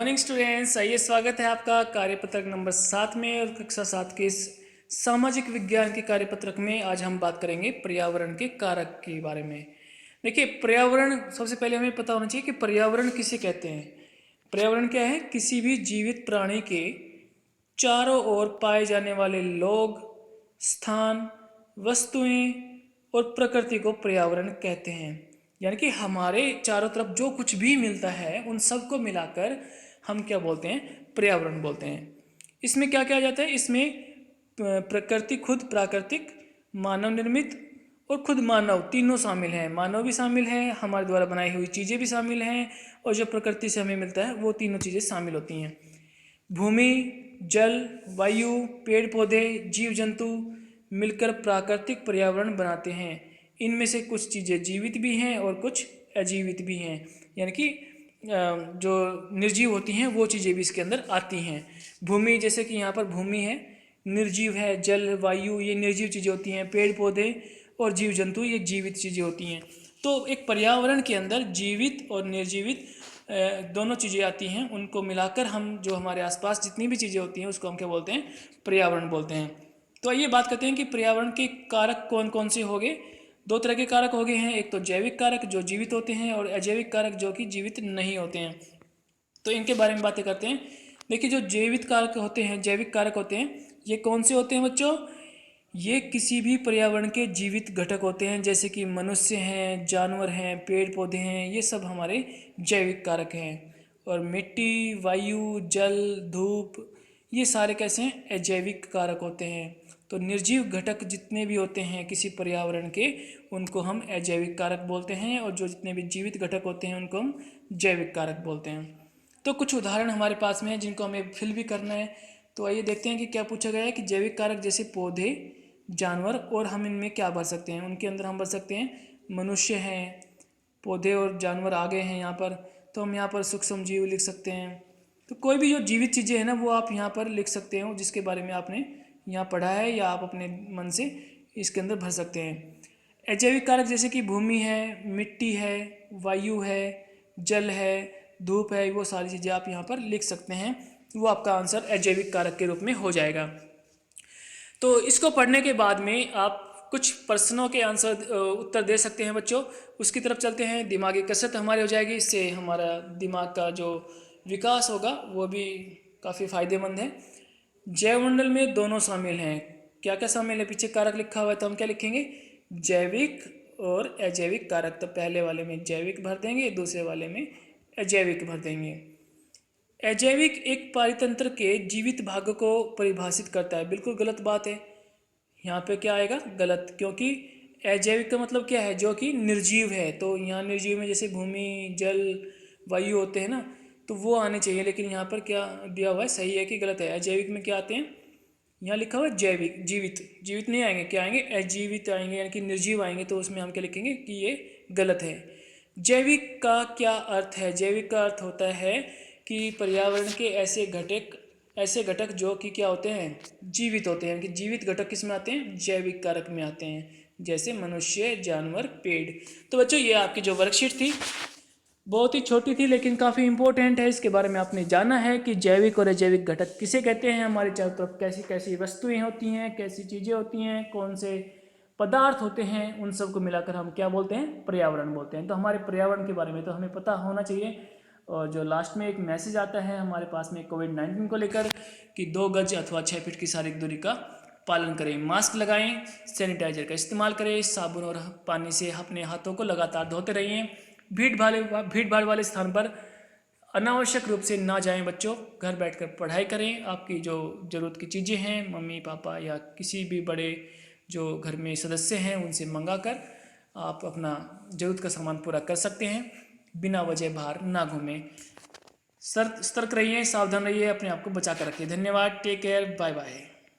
Morning students, आइए स्वागत है आपका कार्यपत्रक नंबर 7 में और कक्षा 7 के इस सामाजिक विज्ञान के कार्यपत्रक में आज हम बात करेंगे पर्यावरण के कारक के बारे में। देखिए, पर्यावरण सबसे पहले हमें पता होना चाहिए कि पर्यावरण किसे कहते हैं। पर्यावरण क्या है? किसी भी जीवित प्राणी के चारों ओर पाए जाने वाले लोग, स्थान, वस्तुएं और प्रकृति को पर्यावरण कहते हैं। यानी कि हमारे चारों तरफ जो कुछ भी मिलता है उन सबको मिलाकर हम क्या बोलते हैं? पर्यावरण बोलते हैं। इसमें क्या क्या आ जाता है? इसमें प्रकृति खुद प्राकृतिक, मानव निर्मित और खुद मानव तीनों शामिल हैं। मानव भी शामिल है, हमारे द्वारा बनाई हुई चीज़ें भी शामिल हैं और जो प्रकृति से हमें मिलता है वो तीनों चीज़ें शामिल होती हैं। भूमि, जल, वायु, पेड़ पौधे, जीव जंतु मिलकर प्राकृतिक पर्यावरण बनाते हैं। इनमें से कुछ चीज़ें जीवित भी हैं और कुछ अजीवित भी हैं। यानी कि जो निर्जीव होती हैं वो चीज़ें भी इसके अंदर आती हैं। भूमि, जैसे कि यहाँ पर भूमि है, निर्जीव है। जल, वायु ये निर्जीव चीज़ें होती हैं। पेड़ पौधे और जीव जंतु ये जीवित चीज़ें होती हैं। तो एक पर्यावरण के अंदर जीवित और निर्जीवित दोनों चीज़ें आती हैं। उनको मिलाकर हम जो हमारे आसपास जितनी भी चीज़ें होती हैं उसको हम क्या बोलते हैं? पर्यावरण बोलते हैं। तो आइए बात करते हैं कि पर्यावरण के कारक कौन कौन से हो गए। दो तरह के कारक हो गए हैं, एक तो जैविक कारक जो जीवित होते हैं और अजैविक कारक जो कि जीवित नहीं होते हैं। तो इनके बारे में बातें करते हैं। देखिए, जो जैविक कारक होते हैं, जैविक कारक होते हैं, ये कौन से होते हैं बच्चों? ये किसी भी पर्यावरण के जीवित घटक होते हैं, जैसे कि मनुष्य हैं, जानवर हैं, पेड़ पौधे हैं, ये सब हमारे जैविक कारक हैं। और मिट्टी, वायु, जल, धूप ये सारे कैसे हैं? अजैविक कारक होते हैं। तो निर्जीव घटक जितने भी होते हैं किसी पर्यावरण के, उनको हम अजैविक कारक बोलते हैं और जो जितने भी जीवित घटक होते हैं उनको हम जैविक कारक बोलते हैं। तो कुछ उदाहरण हमारे पास में है जिनको हमें फिल भी करना है। तो आइए देखते हैं कि क्या पूछा गया है कि जैविक कारक जैसे पौधे, जानवर, और हम इनमें क्या भर सकते हैं। उनके अंदर हम भर सकते हैं मनुष्य हैं, पौधे और जानवर आ गए हैं यहाँ पर। तो हम यहाँ पर सूक्ष्म जीव लिख सकते हैं। तो कोई भी जो जीवित चीज़ें हैं ना वो आप यहाँ पर लिख सकते हो जिसके बारे में आपने यहाँ पढ़ा है या आप अपने मन से इसके अंदर भर सकते हैं। अजैविक कारक जैसे कि भूमि है, मिट्टी है, वायु है, जल है, धूप है, वो सारी चीज़ें आप यहाँ पर लिख सकते हैं। वो आपका आंसर अजैविक कारक के रूप में हो जाएगा। तो इसको पढ़ने के बाद में आप कुछ प्रश्नों के आंसर उत्तर दे सकते हैं बच्चों। उसकी तरफ चलते हैं। दिमागी कसरत हमारी हो जाएगी, इससे हमारा दिमाग का जो विकास होगा वो भी काफ़ी फायदेमंद है। जैवमंडल में दोनों शामिल हैं। क्या क्या शामिल है? पीछे कारक लिखा हुआ है तो हम क्या लिखेंगे? जैविक और अजैविक कारक। तो पहले वाले में जैविक भर देंगे, दूसरे वाले में अजैविक भर देंगे। अजैविक एक पारितंत्र के जीवित भाग को परिभाषित करता है। बिल्कुल गलत बात है। यहाँ पे क्या आएगा? गलत, क्योंकि अजैविक का मतलब क्या है? जो कि निर्जीव है। तो यहाँ निर्जीव में जैसे भूमि, जल, वायु होते हैं ना, तो वो आने चाहिए। लेकिन यहाँ पर क्या दिया हुआ है? सही है कि गलत है? अजैविक में क्या आते हैं? यहाँ लिखा हुआ है जैविक। जीवित, जीवित नहीं आएंगे। क्या आएंगे? अजीवित आएंगे, यानी कि निर्जीव आएंगे। तो उसमें हम क्या लिखेंगे कि ये गलत है। जैविक का क्या अर्थ है? जैविक का अर्थ होता है कि पर्यावरण के ऐसे घटक जो कि क्या होते हैं? जीवित होते हैं। कि जीवित घटक किस में आते हैं? जैविक कारक में आते हैं, जैसे मनुष्य, जानवर, पेड़। तो बच्चों, ये आपकी जो वर्कशीट थी बहुत ही छोटी थी लेकिन काफ़ी इंपॉर्टेंट है। इसके बारे में आपने जाना है कि जैविक और अजैविक घटक किसे कहते हैं। हमारे चारों तरफ कैसी कैसी वस्तुएं होती हैं, कैसी चीज़ें होती हैं, कौन से पदार्थ होते हैं, उन सब को मिलाकर हम क्या बोलते हैं? पर्यावरण बोलते हैं। तो हमारे पर्यावरण के बारे में तो हमें पता होना चाहिए। और जो लास्ट में एक मैसेज आता है हमारे पास में कोविड-19 को लेकर कि 2 गज अथवा 6 फीट की शारीरिक दूरी का पालन करें, मास्क लगाएं, सैनिटाइजर का इस्तेमाल करें, साबुन और पानी से अपने हाथों को लगातार धोते रहिए। भीड़ भाड़ वाले स्थान पर अनावश्यक रूप से ना जाएं बच्चों। घर बैठकर पढ़ाई करें। आपकी जो ज़रूरत की चीज़ें हैं, मम्मी पापा या किसी भी बड़े जो घर में सदस्य हैं उनसे मंगा कर आप अपना ज़रूरत का सामान पूरा कर सकते हैं। बिना वजह बाहर ना घूमें। सतर्क रहिए, सावधान रहिए, अपने आप को बचा कर रखिए। धन्यवाद। Take care, bye bye.